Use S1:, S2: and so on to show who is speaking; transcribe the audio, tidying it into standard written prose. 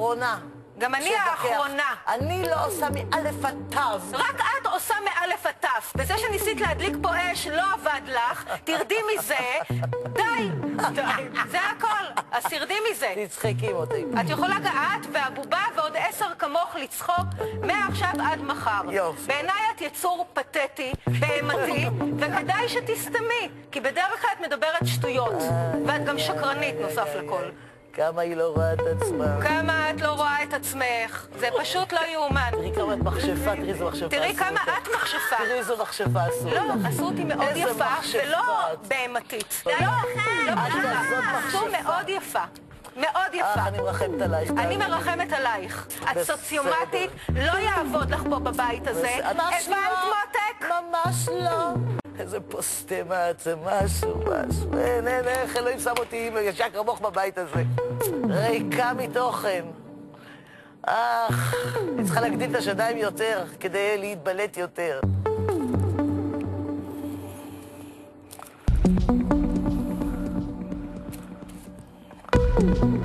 S1: האחרונה.
S2: גם אני האחרונה.
S1: אני לא עושה מאלף עד תו.
S2: רק את עושה מאלף עד תף. וזה שניסית להדליק פה אש לא עבד לך, תרדי מזה, די. זה הכל, אז תרדי מזה.
S1: תצחקי אותי.
S2: את יכולה את והבובה ועוד 10 כמוך לצחוק מעכשיו עד מחר.
S1: יופי.
S2: בעיניי את יצור פתטי, בהמתי, וכדאי שתסתמי, כי בדרך כלל את מדברת שטויות, ואת גם שקרנית נוסף לכל.
S1: כמה היא לא רואה את עצמה.
S2: כמה את לא רואה את עצמך. זה פשוט לא יאומן.
S1: תראי כמה את מכשפה, תראי איזו מכשפה.
S2: תראי כמה את מכשפה.
S1: תראי איזו מכשפה עשו.
S2: לא, עשו אותי מאוד יפה, ולא בהמתית. לא, עשו מאוד יפה. מאוד יפה.
S1: אני מרחמת עלייך.
S2: אני מרחמת עלייך. את סוציומטית, לא יעבוד לך פה בבית הזה. הבנת מותק?
S1: ממש לא. איזה פוסטמה, זה משהו. איך אלוהים שם אותי ישר כמוך בבית הזה. ריקה מתוכן. אני צריכה להגדיל את השדיים יותר, כדי להתבלט יותר. Thank you.